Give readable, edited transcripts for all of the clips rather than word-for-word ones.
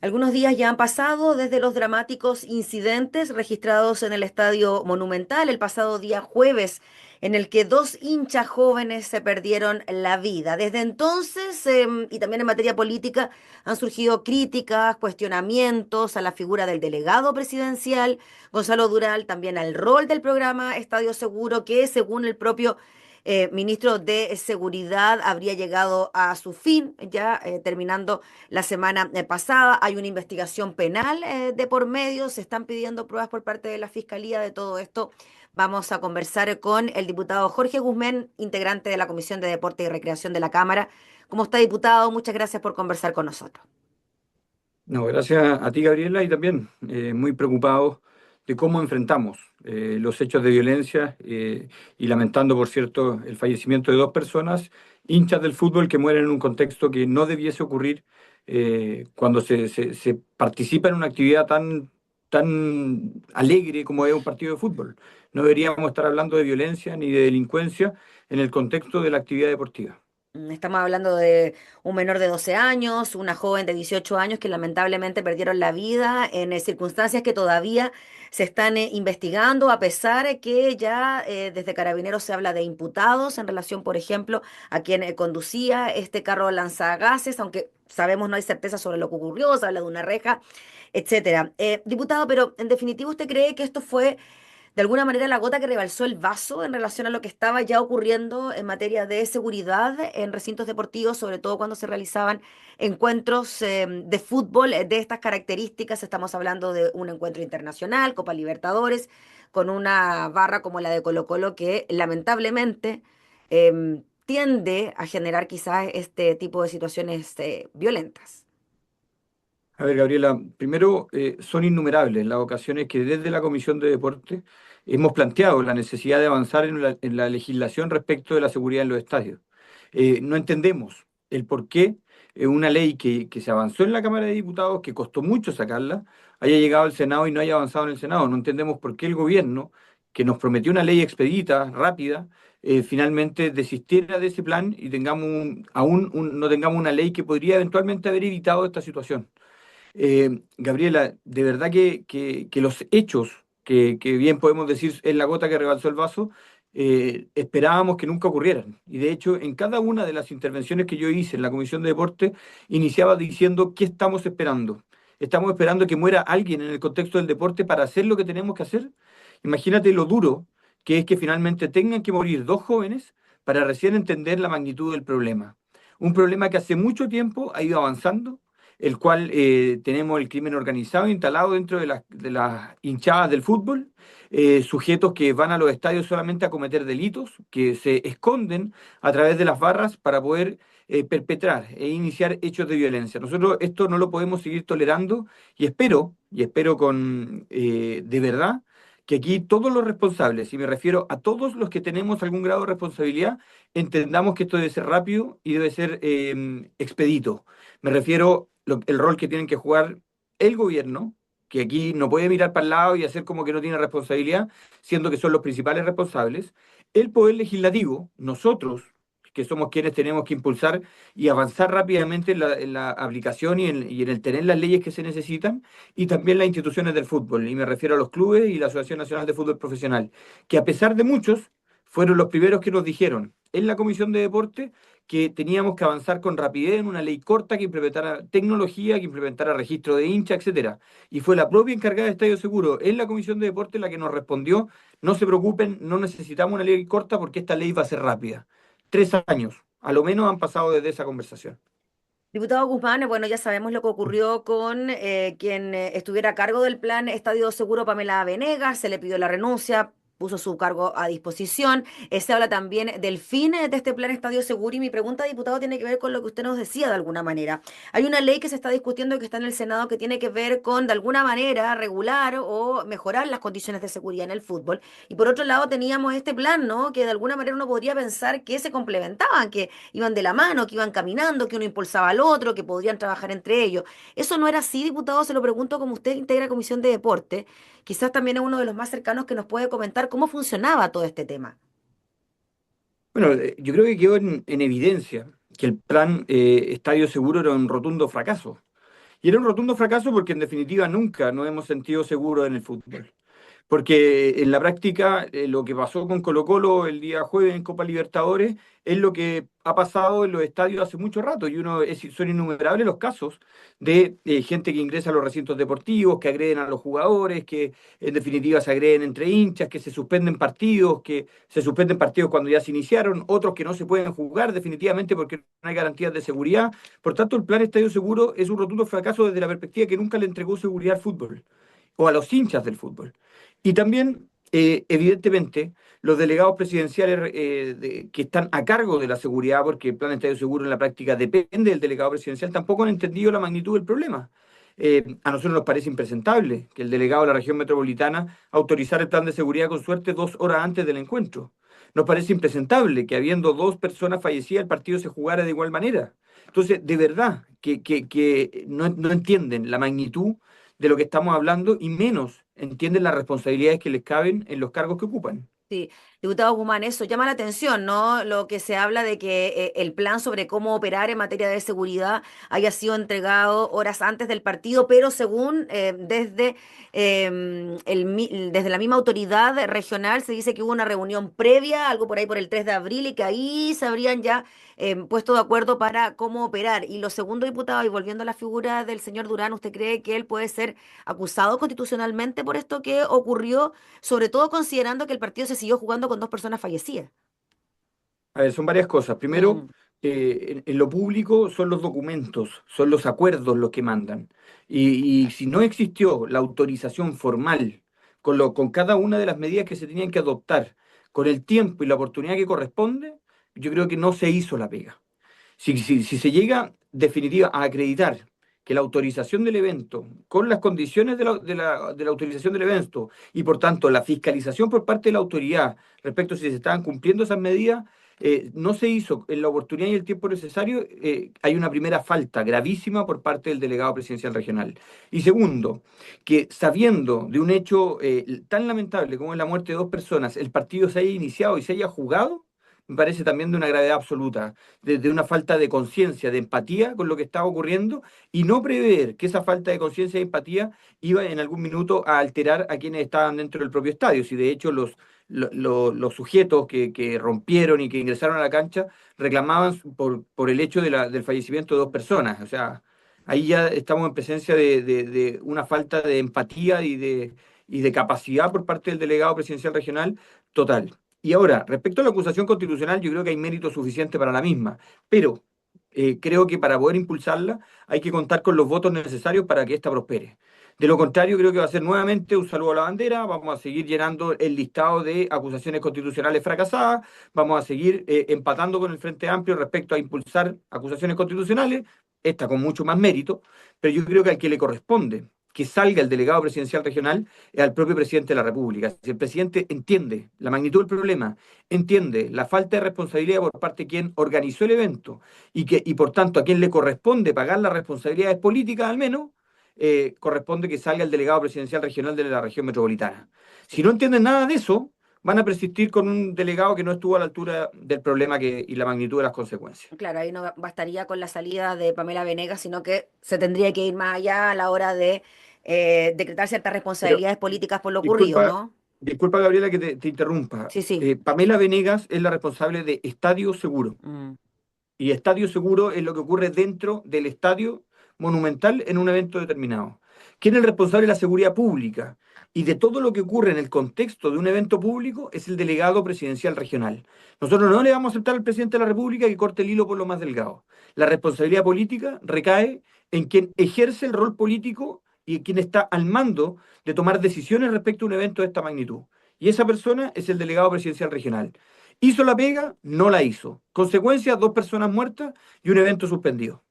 Algunos días ya han pasado desde los dramáticos incidentes registrados en el Estadio Monumental el pasado día jueves, en el que dos hinchas jóvenes se perdieron la vida. Desde entonces, y también en materia política, han surgido críticas, cuestionamientos a la figura del delegado presidencial, Gonzalo Dural, también al rol del programa Estadio Seguro, que según el propio ministro de Seguridad habría llegado a su fin, ya terminando la semana pasada. Hay una investigación penal de por medio, se están pidiendo pruebas por parte de la Fiscalía de todo esto. Vamos a conversar con el diputado Jorge Guzmán, integrante de la Comisión de Deporte y Recreación de la Cámara. ¿Cómo está, diputado? Muchas gracias por conversar con nosotros. No, gracias a ti, Gabriela, y también muy preocupados de cómo enfrentamos los hechos de violencia y lamentando, por cierto, el fallecimiento de dos personas, hinchas del fútbol que mueren en un contexto que no debiese ocurrir cuando se participa en una actividad tan alegre como es un partido de fútbol. No deberíamos estar hablando de violencia ni de delincuencia en el contexto de la actividad deportiva. Estamos hablando de un menor de 12 años, una joven de 18 años que lamentablemente perdieron la vida en circunstancias que todavía se están investigando, a pesar de que ya desde Carabineros se habla de imputados en relación, por ejemplo, a quien conducía este carro lanzagases, aunque sabemos no hay certeza sobre lo que ocurrió, se habla de una reja, etcétera. Diputado, pero en definitiva, ¿usted cree que esto fue de alguna manera la gota que rebalsó el vaso en relación a lo que estaba ya ocurriendo en materia de seguridad en recintos deportivos, sobre todo cuando se realizaban encuentros de fútbol de estas características? Estamos hablando de un encuentro internacional, Copa Libertadores, con una barra como la de Colo-Colo que lamentablemente tiende a generar quizás este tipo de situaciones violentas. A ver, Gabriela, primero, son innumerables las ocasiones que desde la Comisión de Deporte hemos planteado la necesidad de avanzar en la legislación respecto de la seguridad en los estadios. No entendemos el por qué una ley que se avanzó en la Cámara de Diputados, que costó mucho sacarla, haya llegado al Senado y no haya avanzado en el Senado. No entendemos por qué el gobierno, que nos prometió una ley expedita, rápida, finalmente desistiera de ese plan y no tengamos una ley que podría eventualmente haber evitado esta situación. Gabriela, de verdad que los hechos, que bien podemos decir es la gota que rebalsó el vaso, esperábamos que nunca ocurrieran. Y de hecho, en cada una de las intervenciones que yo hice en la Comisión de Deporte, iniciaba diciendo, ¿qué estamos esperando? ¿Estamos esperando que muera alguien en el contexto del deporte para hacer lo que tenemos que hacer? Imagínate lo duro que es que finalmente tengan que morir dos jóvenes para recién entender la magnitud del problema. Un problema que hace mucho tiempo ha ido avanzando, el cual tenemos el crimen organizado instalado dentro de las hinchadas del fútbol, sujetos que van a los estadios solamente a cometer delitos, que se esconden a través de las barras para poder perpetrar e iniciar hechos de violencia. Nosotros esto no lo podemos seguir tolerando y espero de verdad que aquí todos los responsables, y me refiero a todos los que tenemos algún grado de responsabilidad, entendamos que esto debe ser rápido y debe ser expedito. Me refiero el rol que tienen que jugar el gobierno, que aquí no puede mirar para el lado y hacer como que no tiene responsabilidad, siendo que son los principales responsables. El poder legislativo, nosotros, que somos quienes tenemos que impulsar y avanzar rápidamente en la aplicación y en el tener las leyes que se necesitan, y también las instituciones del fútbol, y me refiero a los clubes y la Asociación Nacional de Fútbol Profesional, que a pesar de muchos, fueron los primeros que nos dijeron en la Comisión de Deporte que teníamos que avanzar con rapidez en una ley corta que implementara tecnología, que implementara registro de hincha, etcétera. Y fue la propia encargada de Estadio Seguro en la Comisión de Deporte la que nos respondió, no se preocupen, no necesitamos una ley corta porque esta ley va a ser rápida. 3 años, a lo menos han pasado desde esa conversación. Diputado Guzmán, bueno, ya sabemos lo que ocurrió con quien estuviera a cargo del plan Estadio Seguro, Pamela Venegas, se le pidió la renuncia, puso su cargo a disposición. Se habla también del fin de este plan Estadio Seguro y mi pregunta, diputado, tiene que ver con lo que usted nos decía de alguna manera. Hay una ley que se está discutiendo que está en el Senado que tiene que ver con, de alguna manera, regular o mejorar las condiciones de seguridad en el fútbol. Y por otro lado teníamos este plan, ¿no? Que de alguna manera uno podría pensar que se complementaban, que iban de la mano, que iban caminando, que uno impulsaba al otro, que podrían trabajar entre ellos. Eso no era así, diputado, se lo pregunto como usted integra Comisión de Deporte. Quizás también es uno de los más cercanos que nos puede comentar cómo funcionaba todo este tema. Bueno, yo creo que quedó en evidencia que el plan Estadio Seguro era un rotundo fracaso. Y era un rotundo fracaso porque en definitiva nunca nos hemos sentido seguros en el fútbol. Porque en la práctica lo que pasó con Colo-Colo el día jueves en Copa Libertadores es lo que ha pasado en los estadios hace mucho rato y son innumerables los casos de gente que ingresa a los recintos deportivos, que agreden a los jugadores, que en definitiva se agreden entre hinchas, que se suspenden partidos cuando ya se iniciaron, otros que no se pueden jugar definitivamente porque no hay garantías de seguridad. Por tanto, el plan Estadio Seguro es un rotundo fracaso desde la perspectiva que nunca le entregó seguridad al fútbol o a los hinchas del fútbol. Y también, evidentemente, los delegados presidenciales que están a cargo de la seguridad, porque el Plan Estadio Seguro en la práctica depende del delegado presidencial, tampoco han entendido la magnitud del problema. A nosotros nos parece impresentable que el delegado de la región metropolitana autorizara el plan de seguridad con suerte 2 horas antes del encuentro. Nos parece impresentable que habiendo 2 personas fallecidas el partido se jugara de igual manera. Entonces, de verdad que no entienden la magnitud de lo que estamos hablando y menos entienden las responsabilidades que les caben en los cargos que ocupan. Sí, diputado Guzmán, eso llama la atención, ¿no? Lo que se habla de que el plan sobre cómo operar en materia de seguridad haya sido entregado horas antes del partido, pero según desde la misma autoridad regional se dice que hubo una reunión previa, algo por ahí por el 3 de abril, y que ahí se habrían ya puesto de acuerdo para cómo operar. Y lo segundo, diputado, y volviendo a la figura del señor Durán, ¿usted cree que él puede ser acusado constitucionalmente por esto que ocurrió? Sobre todo considerando que el partido se siguió jugando con 2 personas fallecidas. A ver, son varias cosas. Primero, Mm, en lo público son los documentos, son los acuerdos los que mandan. Y si no existió la autorización formal con cada una de las medidas que se tenían que adoptar, con el tiempo y la oportunidad que corresponde, yo creo que no se hizo la pega. Si se llega definitiva a acreditar que la autorización del evento, con las condiciones de la autorización del evento y por tanto la fiscalización por parte de la autoridad respecto a si se estaban cumpliendo esas medidas, no se hizo en la oportunidad y el tiempo necesario, hay una primera falta gravísima por parte del delegado presidencial regional. Y segundo, que sabiendo de un hecho tan lamentable como es la muerte de 2 personas, el partido se haya iniciado y se haya jugado, me parece también de una gravedad absoluta, de una falta de conciencia, de empatía con lo que estaba ocurriendo y no prever que esa falta de conciencia y empatía iba en algún minuto a alterar a quienes estaban dentro del propio estadio. Si de hecho los sujetos que rompieron y que ingresaron a la cancha reclamaban por el hecho del fallecimiento de 2 personas. O sea, ahí ya estamos en presencia de una falta de empatía y de capacidad por parte del delegado presidencial regional total. Y ahora, respecto a la acusación constitucional, yo creo que hay mérito suficiente para la misma, pero creo que para poder impulsarla hay que contar con los votos necesarios para que ésta prospere. De lo contrario, creo que va a ser nuevamente un saludo a la bandera, vamos a seguir llenando el listado de acusaciones constitucionales fracasadas, vamos a seguir empatando con el Frente Amplio respecto a impulsar acusaciones constitucionales, esta con mucho más mérito, pero yo creo que al que le corresponde que salga el delegado presidencial regional es al propio presidente de la República. Si el presidente entiende la magnitud del problema, entiende la falta de responsabilidad por parte de quien organizó el evento y por tanto a quien le corresponde pagar las responsabilidades políticas al menos, corresponde que salga el delegado presidencial regional de la región metropolitana. Si sí. no entienden nada de eso, van a persistir con un delegado que no estuvo a la altura del problema y la magnitud de las consecuencias. Claro, ahí no bastaría con la salida de Pamela Venegas, sino que se tendría que ir más allá a la hora de decretar ciertas Pero responsabilidades políticas por lo ocurrido, disculpa, ¿no? disculpa Gabriela que te interrumpa. Sí, sí. Pamela Venegas es la responsable de Estadio Seguro. Mm, Y estadio seguro es lo que ocurre dentro del estadio monumental en un evento determinado. ¿Quién es el responsable de la seguridad pública? Y de todo lo que ocurre en el contexto de un evento público es el delegado presidencial regional. Nosotros no le vamos a aceptar al presidente de la República que corte el hilo por lo más delgado. La responsabilidad política recae en quien ejerce el rol político y quien está al mando de tomar decisiones respecto a un evento de esta magnitud. Y esa persona es el delegado presidencial regional. ¿Hizo la pega? No la hizo. Consecuencia, 2 personas muertas y un evento suspendido,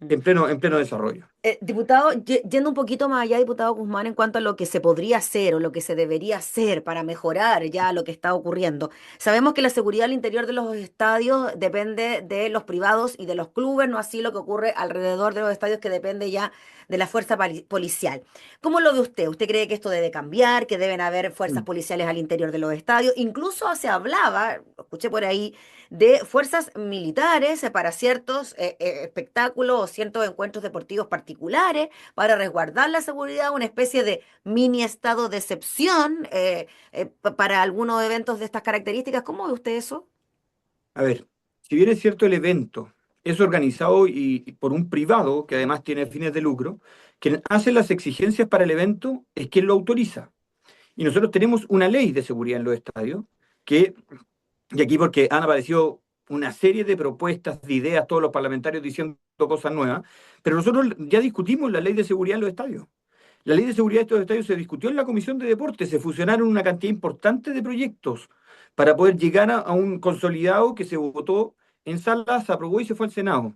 mm. en pleno desarrollo. Diputado, yendo un poquito más allá, diputado Guzmán, en cuanto a lo que se podría hacer o lo que se debería hacer para mejorar ya lo que está ocurriendo. Sabemos que la seguridad al interior de los estadios depende de los privados y de los clubes, no así lo que ocurre alrededor de los estadios que depende ya de la fuerza policial. ¿Cómo lo ve usted? ¿Usted cree que esto debe cambiar, que deben haber fuerzas Mm. policiales al interior de los estadios? Incluso se hablaba, lo escuché por ahí, de fuerzas militares para ciertos espectáculos o 200 encuentros deportivos particulares para resguardar la seguridad, una especie de mini estado de excepción para algunos eventos de estas características. ¿Cómo ve usted eso? A ver, si bien es cierto el evento es organizado y por un privado, que además tiene fines de lucro, quien hace las exigencias para el evento es quien lo autoriza. Y nosotros tenemos una ley de seguridad en los estadios, que, y aquí porque han aparecido una serie de propuestas, de ideas, todos los parlamentarios diciendo cosas nuevas, pero nosotros ya discutimos la ley de seguridad en los estadios. La ley de seguridad de estos estadios se discutió en la Comisión de Deportes, se fusionaron una cantidad importante de proyectos para poder llegar a un consolidado que se votó en sala, se aprobó y se fue al Senado.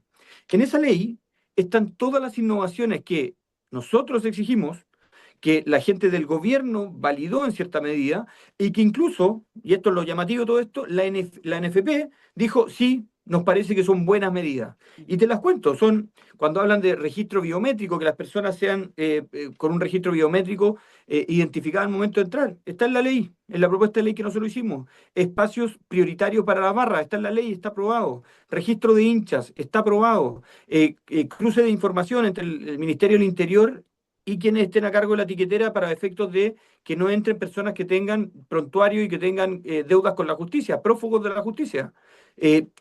En esa ley están todas las innovaciones que nosotros exigimos, que la gente del gobierno validó en cierta medida y que incluso, y esto es lo llamativo de todo esto, la NFP dijo, sí, nos parece que son buenas medidas. Y te las cuento, son cuando hablan de registro biométrico, que las personas sean con un registro biométrico identificadas al momento de entrar. Está en la ley, en la propuesta de ley que nosotros hicimos. Espacios prioritarios para las barras, está en la ley, está aprobado. Registro de hinchas, está aprobado. Cruce de información entre el Ministerio del Interior y quienes estén a cargo de la etiquetera para efectos de que no entren personas que tengan prontuario y que tengan deudas con la justicia, prófugos de la justicia.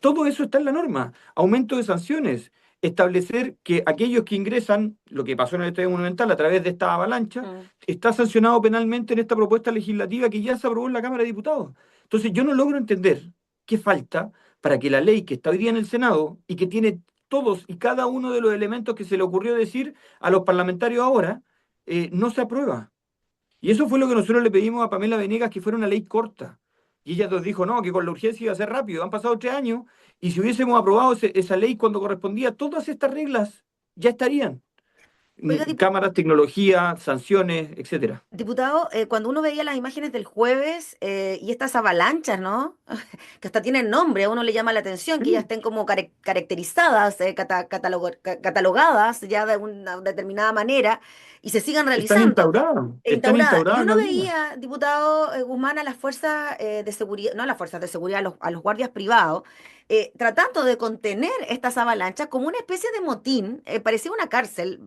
Todo eso está en la norma. Aumento de sanciones, establecer que aquellos que ingresan, lo que pasó en el Estadio Monumental a través de esta avalancha, Mm. está sancionado penalmente en esta propuesta legislativa que ya se aprobó en la Cámara de Diputados. Entonces yo no logro entender qué falta para que la ley que está hoy día en el Senado y que tiene todos y cada uno de los elementos que se le ocurrió decir a los parlamentarios ahora, no se aprueba. Y eso fue lo que nosotros le pedimos a Pamela Venegas, que fuera una ley corta. Y ella nos dijo, no, que con la urgencia iba a ser rápido. Han pasado 3 años y si hubiésemos aprobado esa ley cuando correspondía, todas estas reglas ya estarían. Oiga, Cámaras, tecnología, sanciones, etcétera. diputado, cuando uno veía las imágenes del jueves y estas avalanchas, ¿no? Que hasta tienen nombre, a uno le llama la atención que ya Sí, estén como caracterizadas, catalogadas ya de una determinada manera y se sigan realizando. están Instaurada. Y instauradas uno las mismas. veía, diputado Guzmán, a las fuerzas de seguridad, no a las fuerzas de seguridad, a los guardias privados, tratando de contener estas avalanchas como una especie de motín. Parecía una cárcel,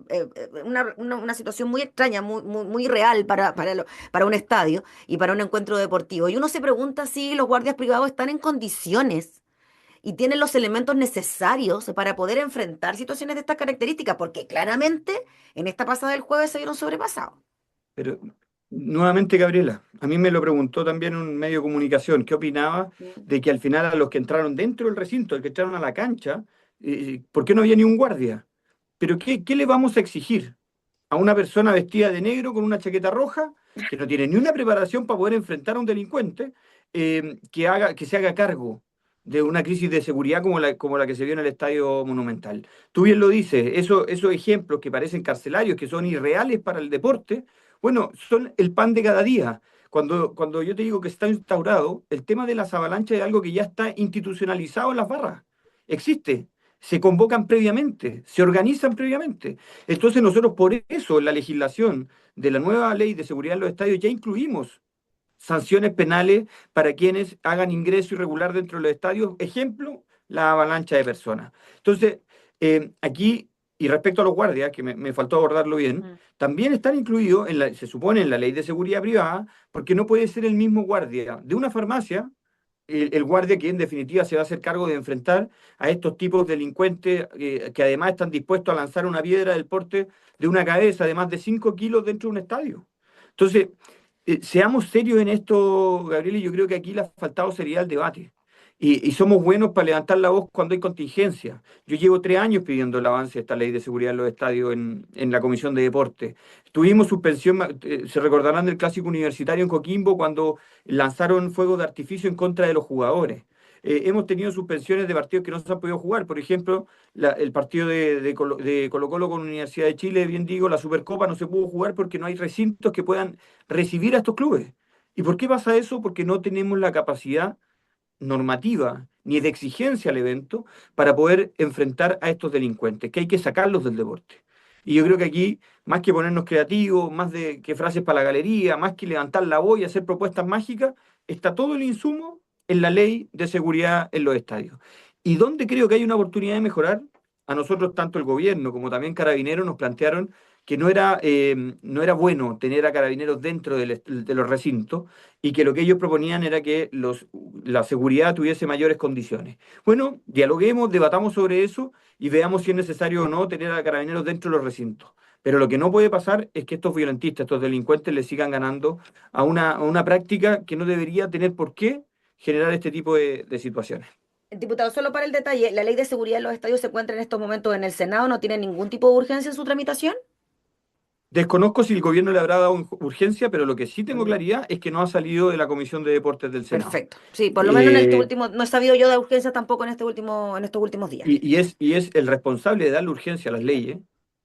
una situación muy extraña, muy real para un estadio y para un encuentro deportivo. Y uno se pregunta si los guardias privados están en condiciones y tienen los elementos necesarios para poder enfrentar situaciones de estas características, porque claramente en esta pasada del jueves se vieron sobrepasados. Pero nuevamente, Gabriela, a mí me lo preguntó también un medio de comunicación, ¿qué opinaba Mm. de que al final a los que entraron dentro del recinto, que entraron a la cancha, ¿por qué no había ni un guardia? Pero ¿qué le vamos a exigir a una persona vestida de negro con una chaqueta roja, que no tiene ni una preparación para poder enfrentar a un delincuente, que se haga cargo de una crisis de seguridad como la que se vio en el Estadio Monumental? Tú bien lo dices, esos ejemplos que parecen carcelarios, que son irreales para el deporte, bueno, son el pan de cada día. Cuando yo te digo que está instaurado, el tema de las avalanchas es algo que ya está institucionalizado en las barras. Existe, se convocan previamente, se organizan previamente. Entonces nosotros por eso en la legislación de la nueva ley de seguridad en los estadios ya incluimos sanciones penales para quienes hagan ingreso irregular dentro de los estadios. Ejemplo, la avalancha de personas. Entonces, aquí, y respecto a los guardias, que me faltó abordarlo bien, Mm. también están incluidos, se supone, en la ley de seguridad privada, porque no puede ser el mismo guardia de una farmacia, el guardia que en definitiva se va a hacer cargo de enfrentar a estos tipos delincuentes que además están dispuestos a lanzar una piedra del porte de una cabeza de más de 5 kilos dentro de un estadio. Entonces, seamos serios en esto, Gabriel, y yo creo que aquí le ha faltado seriedad al debate. Y somos buenos para levantar la voz cuando hay contingencia. Yo llevo 3 años pidiendo el avance de esta ley de seguridad en los estadios en la Comisión de Deporte. Tuvimos suspensión, se recordarán del clásico universitario en Coquimbo cuando lanzaron fuegos de artificio en contra de los jugadores. Hemos tenido suspensiones de partidos que no se han podido jugar. Por ejemplo, el partido de Colo-Colo con Universidad de Chile, bien digo, la Supercopa no se pudo jugar porque no hay recintos que puedan recibir a estos clubes. ¿Y por qué pasa eso? Porque no tenemos la capacidad normativa ni de exigencia al evento para poder enfrentar a estos delincuentes, que hay que sacarlos del deporte. Y yo creo que aquí, más que ponernos creativos, más de que frases para la galería, más que levantar la voz y hacer propuestas mágicas, está todo el insumo en la ley de seguridad en los estadios. ¿Y dónde creo que hay una oportunidad de mejorar? a nosotros tanto el gobierno como también Carabineros nos plantearon que no era bueno tener a Carabineros dentro de los recintos y que lo que ellos proponían era que la seguridad tuviese mayores condiciones. Bueno, dialoguemos, debatamos sobre eso y veamos si es necesario o no tener a Carabineros dentro de los recintos. Pero lo que no puede pasar es que estos violentistas, estos delincuentes, le sigan ganando a una práctica que no debería tener por qué generar este tipo de situaciones. Diputado, solo para el detalle, ¿la ley de seguridad en los estadios se encuentra en estos momentos en el Senado? ¿No tiene ningún tipo de urgencia en su tramitación? Desconozco si el gobierno le habrá dado urgencia, pero lo que sí tengo Mm, claridad es que no ha salido de la Comisión de Deportes del Senado. perfecto. Sí, por lo menos en este Eh, último, no he sabido yo de urgencia tampoco en en estos últimos días. y es el responsable de darle urgencia a las leyes,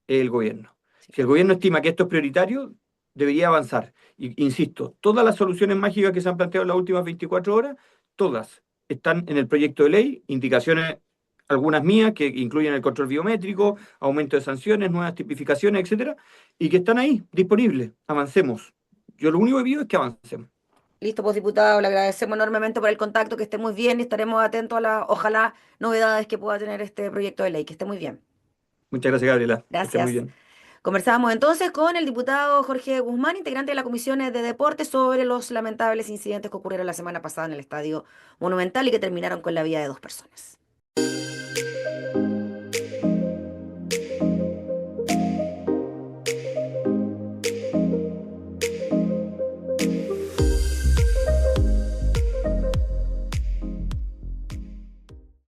el gobierno. Sí. Si el gobierno estima que esto es prioritario, debería avanzar. Y, insisto, todas las soluciones mágicas que se han planteado en las últimas 24 horas, todas están en el proyecto de ley, indicaciones, algunas mías, que incluyen el control biométrico, aumento de sanciones, nuevas tipificaciones, etcétera, y que están ahí, disponibles. Avancemos. Yo lo único que pido es que avancemos. Listo, pues diputado, le agradecemos enormemente por el contacto, que esté muy bien y estaremos atentos a las, ojalá, novedades que pueda tener este proyecto de ley. Que esté muy bien. Muchas gracias, Gabriela. Que estés muy Gracias. bien. Conversábamos entonces con el diputado Jorge Guzmán, integrante de la Comisión de Deportes, sobre los lamentables incidentes que ocurrieron la semana pasada en el Estadio Monumental y que terminaron con la vida de dos personas.